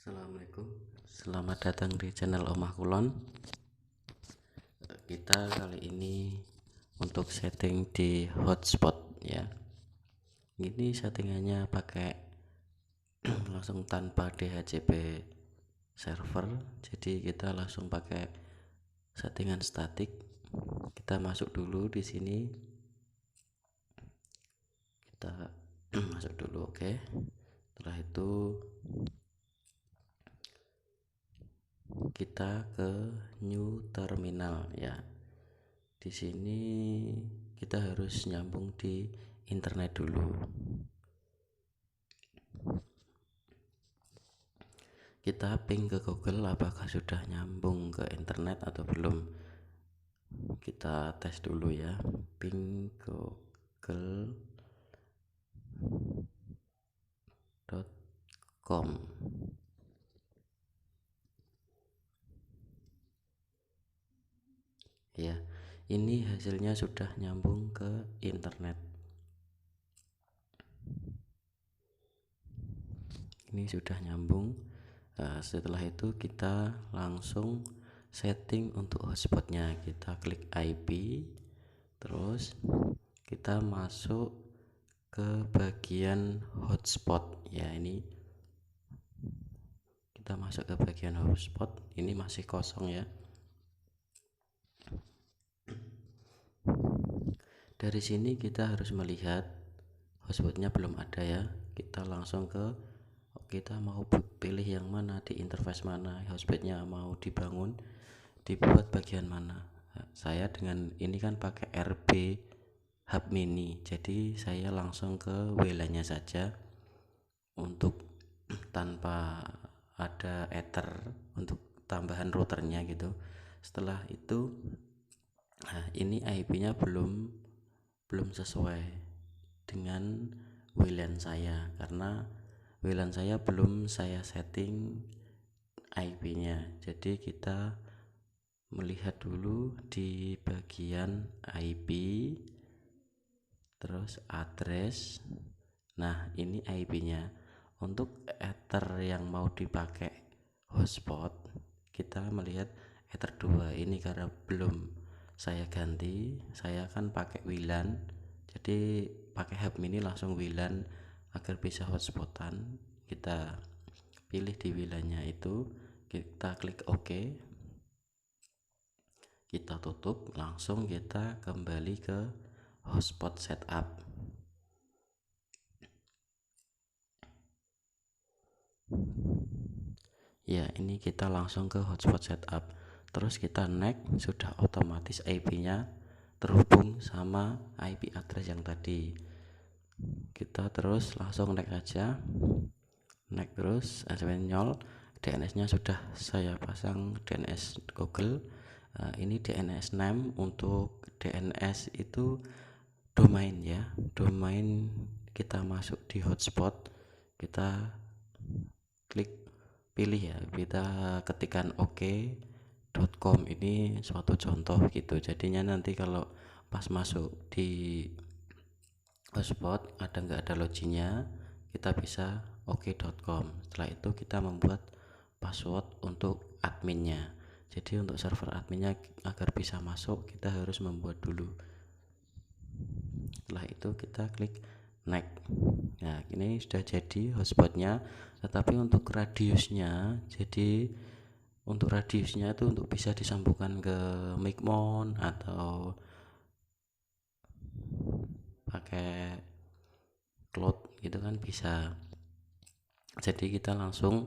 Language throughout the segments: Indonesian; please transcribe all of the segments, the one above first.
Assalamualaikum, selamat datang di channel Omah Kulon. Kita kali ini untuk setting di hotspot ya. Ini settingannya pakai langsung tanpa DHCP server, jadi kita langsung pakai settingan statik. Kita masuk dulu di sini, kita masuk dulu, oke. Setelah itu kita ke new terminal ya. Di sini kita harus nyambung di internet dulu. Kita ping ke Google apakah sudah nyambung ke internet atau belum. Kita tes dulu ya. Ping google.com. Ya, ini hasilnya sudah nyambung ke internet. Ini sudah nyambung. Setelah itu kita langsung setting untuk hotspotnya. Kita klik IP, terus kita masuk ke bagian hotspot ya. Ini kita masuk ke bagian hotspot, ini masih kosong ya. Dari sini kita harus melihat hotspotnya belum ada ya. Kita langsung ke, kita mau pilih yang mana, di interface mana hotspotnya mau dibuat bagian mana. Saya dengan ini kan pakai RB Hub Mini, jadi saya langsung ke WLAN-nya saja untuk tanpa ada ether untuk tambahan routernya gitu. Setelah itu ini IP-nya belum sesuai dengan WLAN saya, karena WLAN saya belum saya setting IP-nya. Jadi kita melihat dulu di bagian IP, terus address. Nah, ini IP-nya. Untuk ether yang mau dipakai hotspot, kita melihat ether 2 ini karena belum saya ganti. Saya kan pakai WLAN, jadi pakai hub mini langsung WLAN agar bisa hotspotan. Kita pilih di WLAN-nya itu, kita klik OK, kita tutup, langsung kita kembali ke hotspot setup. Ya, ini kita langsung ke hotspot setup, terus kita next. Sudah otomatis IP-nya terhubung sama IP address yang tadi. Kita terus langsung next aja, next terus nyol. DNS-nya sudah saya pasang DNS Google. Ini DNS name. Untuk DNS itu domain ya, domain. Kita masuk di hotspot, kita klik pilih ya, kita ketikkan ok.com. ini suatu contoh gitu, jadinya nanti kalau pas masuk di hotspot nggak ada loginnya, kita bisa ok.com. Setelah itu kita membuat password untuk adminnya. Jadi untuk server adminnya agar bisa masuk, kita harus membuat dulu. Setelah itu kita klik next. Nah, ini sudah jadi hotspotnya, tetapi untuk radiusnya, jadi untuk radiusnya itu untuk bisa disambungkan ke Micmon atau pakai cloud gitu kan bisa. Jadi kita langsung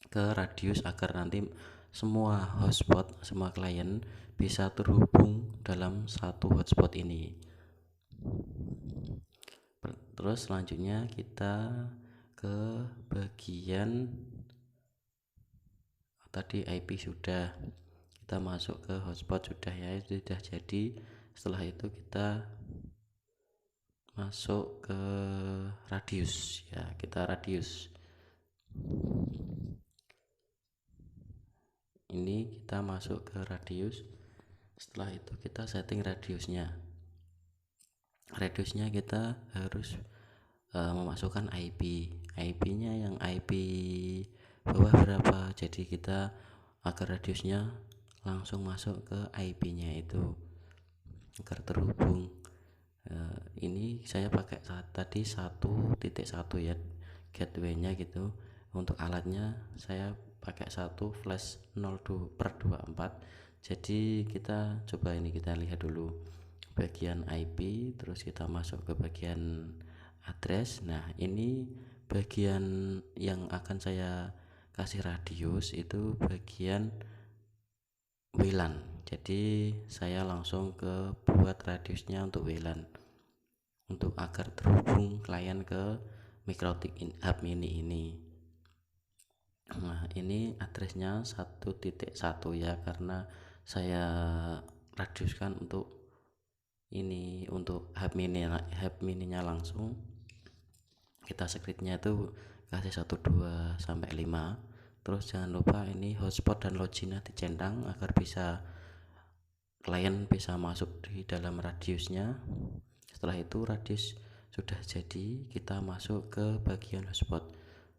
ke radius agar nanti semua hotspot, semua klien bisa terhubung dalam satu hotspot ini. Terus selanjutnya kita ke bagian tadi IP sudah, kita masuk ke hotspot sudah ya, sudah jadi. Setelah itu kita masuk ke radius ya, kita radius. Ini kita masuk ke radius. Setelah itu kita setting radiusnya. Radiusnya kita harus memasukkan IP nya yang IP bawah berapa, jadi kita agar radiusnya langsung masuk ke IP nya itu agar terhubung. Ini saya pakai tadi 1.1 ya gateway-nya gitu. Untuk alatnya saya pakai 1/24. Jadi kita coba ini, kita lihat dulu bagian IP, terus kita masuk ke bagian address. Nah, ini bagian yang akan saya kasih radius itu bagian WLAN. Jadi saya langsung ke buat radiusnya untuk WLAN, untuk agar terhubung klien ke Mikrotik Hub Mini ini. Nah, ini addressnya 1.1 ya, karena saya radiuskan untuk ini, untuk hub mininya langsung. Kita scriptnya itu kasih 1, 2 sampai 5. Terus jangan lupa ini hotspot dan loginnya dicentang agar bisa klien bisa masuk di dalam radiusnya. Setelah itu radius sudah jadi, kita masuk ke bagian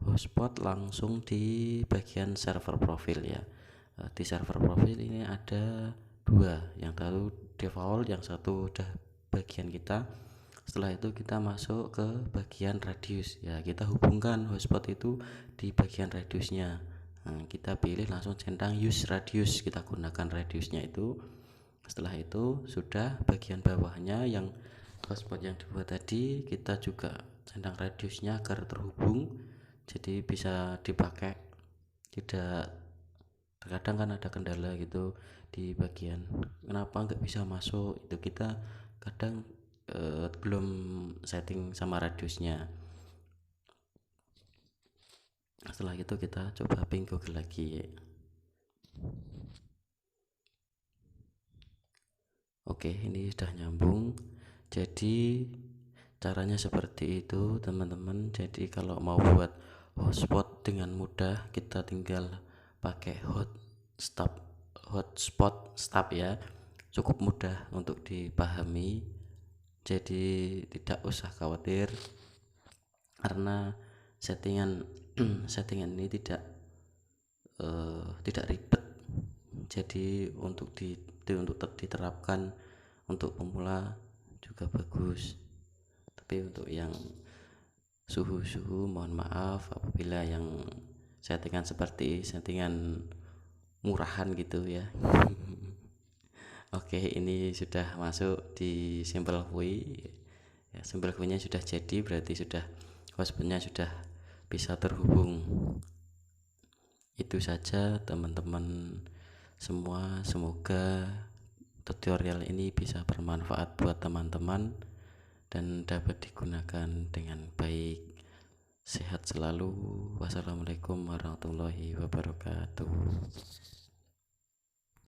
hotspot langsung di bagian server profil ya. Di server profil ini ada 2, yang satu default, yang satu udah bagian kita. Setelah itu kita masuk ke bagian radius ya, kita hubungkan hotspot itu di bagian radiusnya. Nah, kita pilih langsung centang use radius, kita gunakan radiusnya itu. Setelah itu sudah bagian bawahnya yang hotspot yang dibuat tadi, kita juga centang radiusnya agar terhubung, jadi bisa dipakai. Tidak, terkadang kan ada kendala gitu di bagian kenapa nggak bisa masuk, itu kita kadang belum setting sama radiusnya. Setelah itu kita coba ping Google lagi. Oke, ini sudah nyambung. Jadi caranya seperti itu teman-teman. Jadi kalau mau buat hotspot dengan mudah, kita tinggal pakai hotspot stop ya, cukup mudah untuk dipahami. Jadi tidak usah khawatir karena settingan ini tidak ribet. Jadi untuk diterapkan untuk pemula juga bagus, tapi untuk yang suhu mohon maaf apabila yang settingan seperti settingan murahan gitu ya. Oke, ini sudah masuk di sampel UI ya, sampel UI nya sudah jadi, berarti sudah hotspotnya sudah bisa terhubung. Itu saja teman-teman semua, semoga tutorial ini bisa bermanfaat buat teman-teman dan dapat digunakan dengan baik. Sehat selalu. Wassalamualaikum warahmatullahi wabarakatuh.